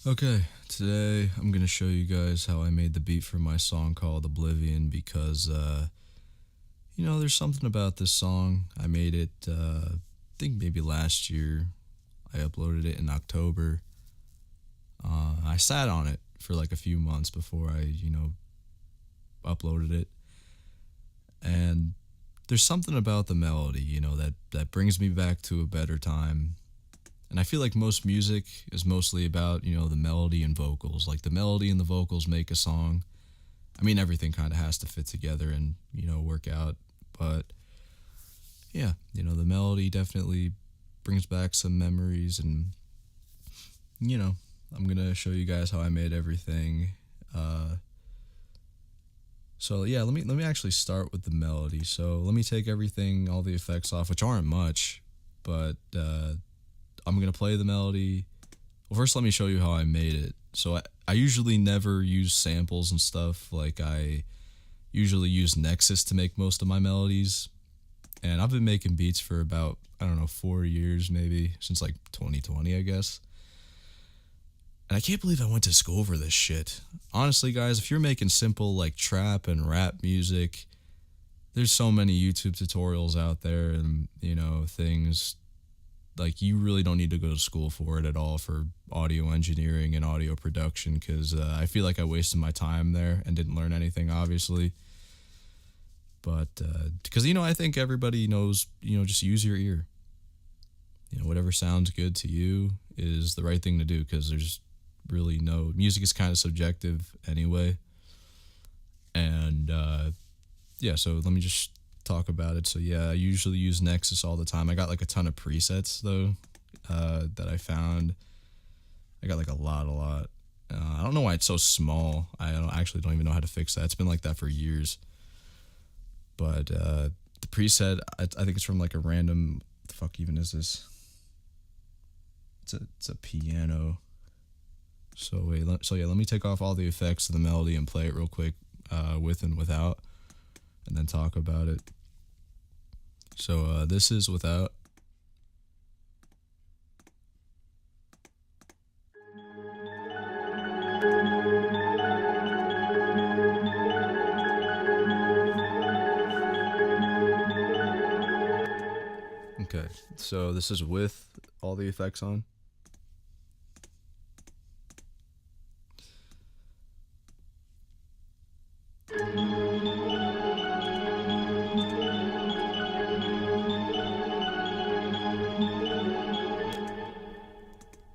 Okay, today I'm gonna show you guys how I made the beat for my song called Oblivion because, there's something about this song. I made it, I think maybe last year. I uploaded it in October. I sat on it for like a few months before I uploaded it. And there's something about the melody, that brings me back to a better time. And I feel like most music is mostly about, the melody and vocals. Like the melody and the vocals make a song. I mean, everything kind of has to fit together and, work out. But yeah, the melody definitely brings back some memories. And, I'm going to show you guys how I made everything. So yeah, let me actually start with the melody. So let me take everything, all the effects off, which aren't much, but I'm gonna play the melody. Well, first let me show you how I made it. So I usually never use samples and stuff. Like I usually use Nexus to make most of my melodies, and I've been making beats for about, I don't know, 4 years maybe, since like 2020, I guess. And I can't believe I went to school for this shit. Honestly, guys, if you're making simple like trap and rap music, there's so many YouTube tutorials out there and, things like you really don't need to go to school for it at all for audio engineering and audio production because I feel like I wasted my time there and didn't learn anything, obviously. But because, I think everybody knows, just use your ear. Whatever sounds good to you is the right thing to do because there's really no music is kind of subjective anyway. And yeah, so let me just talk about it. So yeah, I usually use Nexus all the time. I got like a ton of presets though that I found. I got like a lot. I don't know why it's so small. I don't even know how to fix that. It's been like that for years. But the preset, I think it's from like a random. What the fuck even is this? It's a piano. So wait, let me take off all the effects of the melody and play it real quick, with and without, and then talk about it. So this is without. Okay, so this is with all the effects on.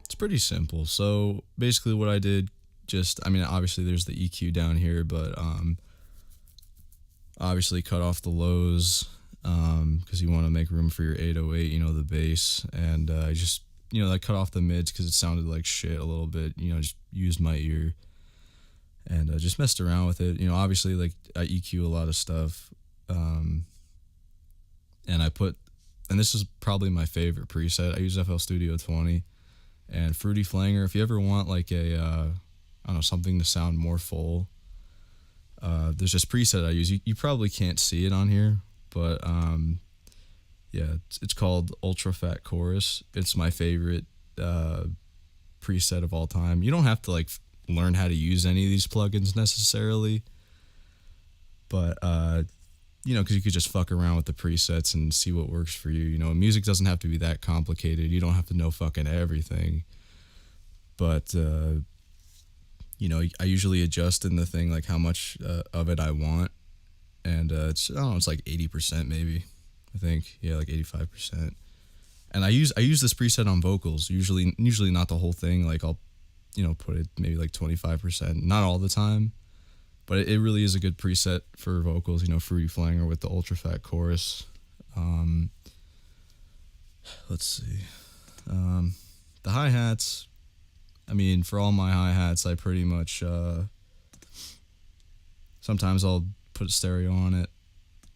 It's pretty simple. So basically, what I did, obviously there's the EQ down here, but obviously cut off the lows because you want to make room for your 808, the bass, and I just I cut off the mids because it sounded like shit a little bit. Just used my ear and just messed around with it. Obviously like I EQ a lot of stuff, and and this is probably my favorite preset. I use FL Studio 20 and Fruity Flanger. If you ever want like a I don't know, something to sound more full, there's this preset I use. You probably can't see it on here, but yeah, it's called Ultra Fat Chorus. It's my favorite preset of all time. You don't have to like learn how to use any of these plugins necessarily, but because you could just fuck around with the presets and see what works for you. Music doesn't have to be that complicated. You don't have to know fucking everything. But I usually adjust in the thing like how much of it I want, and it's I don't know, it's like 80% maybe. I think like 85%. And I use this preset on vocals. Usually not the whole thing. Like I'll put it maybe like 25%. Not all the time. But it really is a good preset for vocals, Fruity Flanger with the Ultra Fat Chorus. Let's see. The hi-hats, for all my hi-hats, I pretty much, sometimes I'll put stereo on it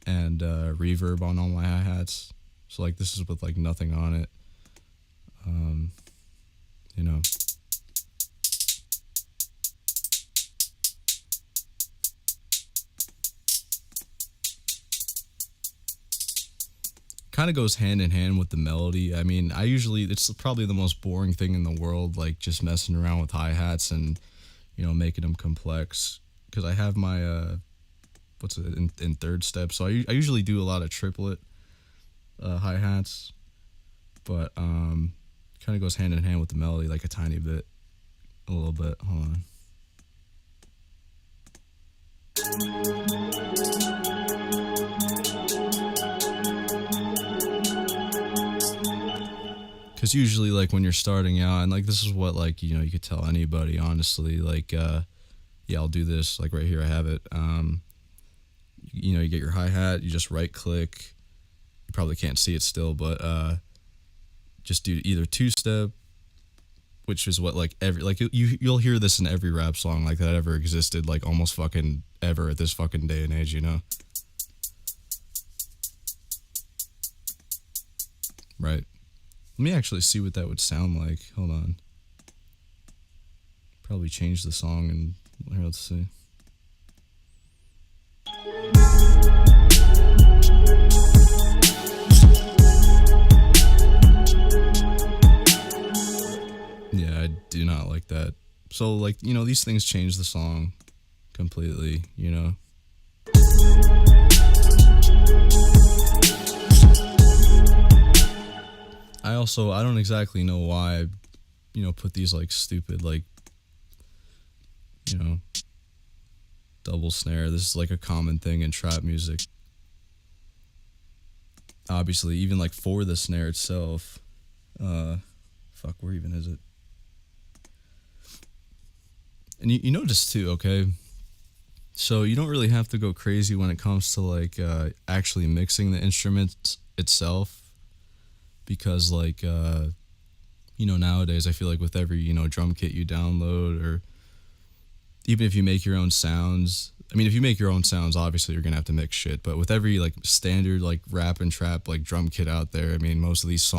and reverb on all my hi-hats. So, like, this is with, like, nothing on it. You know. kind of goes hand in hand with the melody. I mean, I usually it's probably the most boring thing in the world, like just messing around with hi hats and making them complex. Because I have my what's it in third step, so I usually do a lot of triplet hi hats, but kind of goes hand in hand with the melody like a tiny bit, a little bit. Hold on. Because usually, like when you're starting out, and like this is what like you could tell anybody honestly, like yeah, I'll do this like right here. I have it. You get your hi hat, you just right click. You probably can't see it still, but just do either two step, which is what like every like you'll hear this in every rap song like that ever existed, like almost fucking ever at this fucking day and age. Right. Let me actually see what that would sound like. Hold on. Probably change the song and here, let's see. Yeah, I do not like that. So like, these things change the song completely. I don't exactly know why put these like stupid like double snare. This is like a common thing in trap music. Obviously, even like for the snare itself. Fuck, where even is it? And you notice too, okay? So you don't really have to go crazy when it comes to like actually mixing the instrument itself, because like nowadays I feel like with every drum kit you download, or even if you make your own sounds. I mean, if you make your own sounds, obviously you're gonna have to mix shit. But with every like standard like rap and trap like drum kit out there, I mean, most of these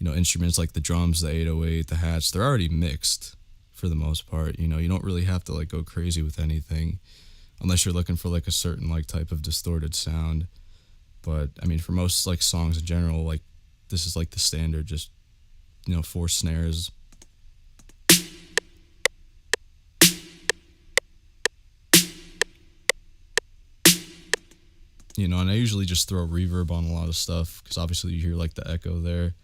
instruments like the drums, the 808, the hats, they're already mixed for the most part. You don't really have to like go crazy with anything unless you're looking for like a certain like type of distorted sound. But I mean, for most like songs in general, like this is like the standard, just 4 snares. And I usually just throw reverb on a lot of stuff because obviously you hear like the echo there.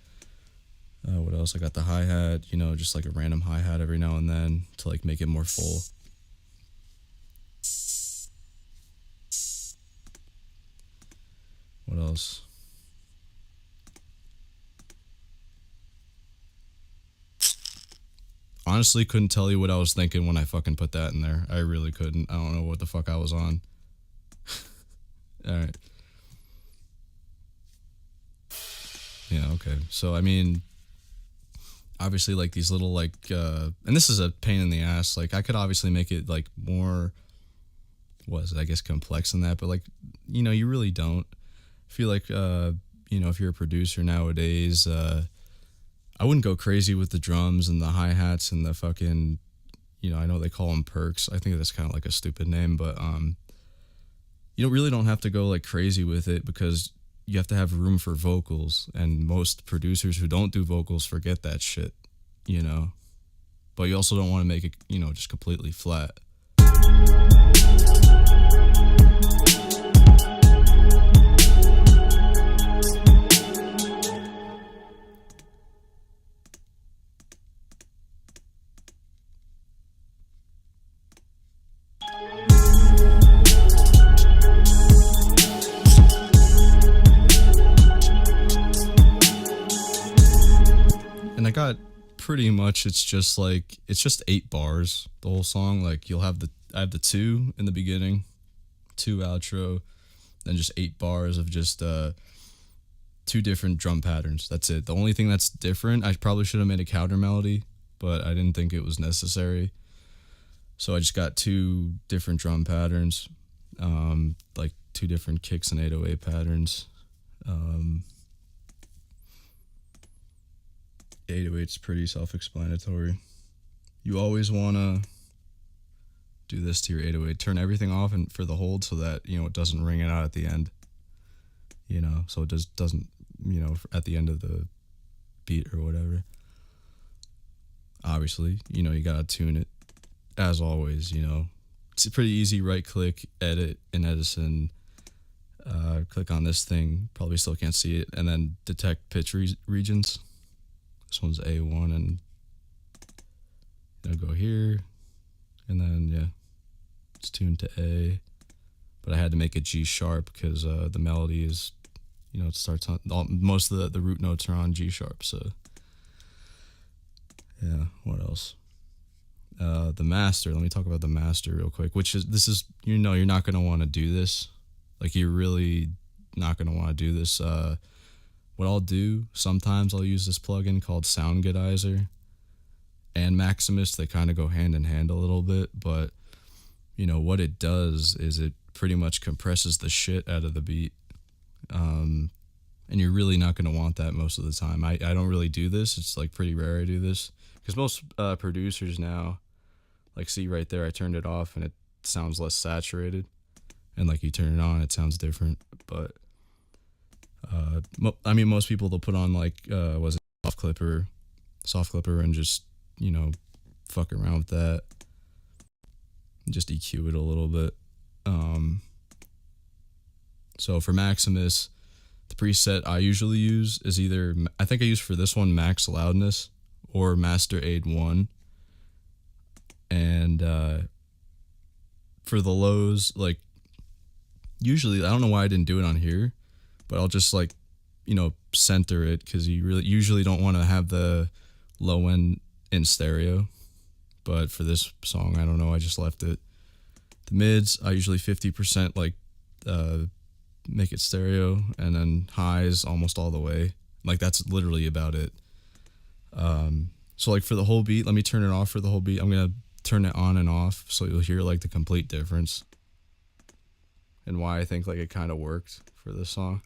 What else? I got the hi-hat, just like a random hi-hat every now and then to like make it more full. What else? Honestly, couldn't tell you what I was thinking when I fucking put that in there. I really couldn't. I don't know what the fuck I was on. All right. Yeah, okay. So, I mean, obviously, like, these little, like, and this is a pain in the ass. Like, I could obviously make it, like, more, I guess, complex than that. But, like, you really don't. I feel like, if you're a producer nowadays, I wouldn't go crazy with the drums and the hi-hats and the fucking, I know they call them perks. I think that's kind of like a stupid name, but, you really don't have to go like crazy with it because you have to have room for vocals, and most producers who don't do vocals forget that shit, but you also don't want to make it, just completely flat. And I got pretty much, it's just 8 bars, the whole song. Like I have the 2 in the beginning, 2 outro, then just 8 bars of just 2 different drum patterns. That's it. The only thing that's different, I probably should have made a counter melody, but I didn't think it was necessary. So I just got 2 different drum patterns, like 2 different kicks and 808 patterns. 808's pretty self-explanatory. You always want to do this to your 808. Turn everything off and for the hold so that, it doesn't ring it out at the end. so it just doesn't, at the end of the beat or whatever. Obviously, you gotta tune it as always. It's pretty easy. Right click, edit in Edison. Click on this thing. Probably still can't see it, and then detect pitch regions. This one's A1, and go here, and then yeah, it's tuned to A. But I had to make it G sharp because the melody is, it starts on most of the root notes are on G sharp. So yeah, what else? The master. Let me talk about the master real quick. This is you're not gonna want to do this. Like, you're really not gonna want to do this. What I'll do sometimes, I'll use this plugin called Soundgodizer and Maximus. They kind of go hand in hand a little bit, but what it does is it pretty much compresses the shit out of the beat. And you're really not going to want that most of the time. I don't really do this. It's like pretty rare I do this because most producers now, like, see right there, I turned it off and it sounds less saturated, and like you turn it on, it sounds different. But most people, they'll put on like was it soft clipper, and just fuck around with that, just EQ it a little bit. So for Maximus, the preset I usually use is either, I think I use for this one Max Loudness or Master Aid 1. And for the lows, like, usually, I don't know why I didn't do it on here, but I'll just like, center it, because you really usually don't want to have the low end in stereo. But for this song, I don't know, I just left it. The mids, I usually 50% like make it stereo, and then highs almost all the way. Like, that's literally about it. So like for the whole beat, let me turn it off for the whole beat. I'm gonna turn it on and off so you'll hear like the complete difference and why I think like it kind of worked for this song.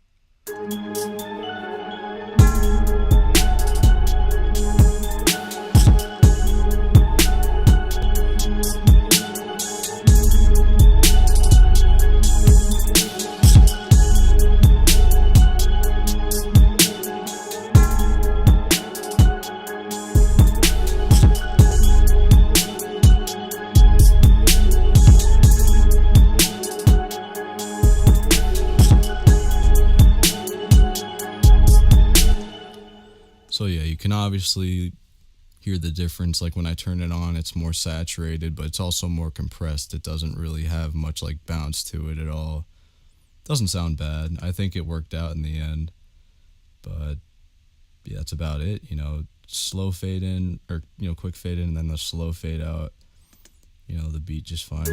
So yeah, you can obviously hear the difference. Like when I turn it on, it's more saturated, but it's also more compressed. It doesn't really have much like bounce to it at all. Doesn't sound bad. I think it worked out in the end. But yeah, that's about it. Slow fade in, or quick fade in, and then the slow fade out. The beat just fine.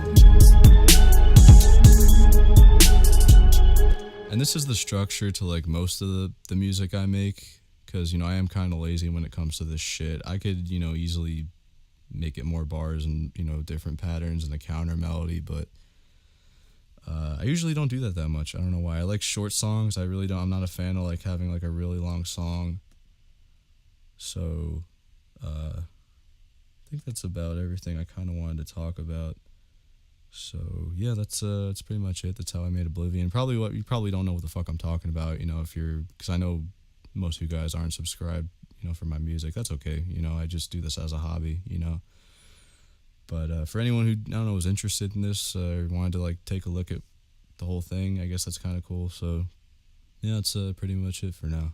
And this is the structure to like most of the music I make, because I am kind of lazy when it comes to this shit. I could easily make it more bars and different patterns and a counter melody, but I usually don't do that much. I don't know why. I like short songs. I really don't. I'm not a fan of like having like a really long song. So I think that's about everything I kind of wanted to talk about. So yeah, that's pretty much it. That's how I made Oblivion. You probably don't know what the fuck I'm talking about. Because I know most of you guys aren't subscribed, for my music. That's okay. I just do this as a hobby. But for anyone who, I don't know, was interested in this or wanted to like take a look at the whole thing, I guess that's kind of cool. So yeah, that's pretty much it for now.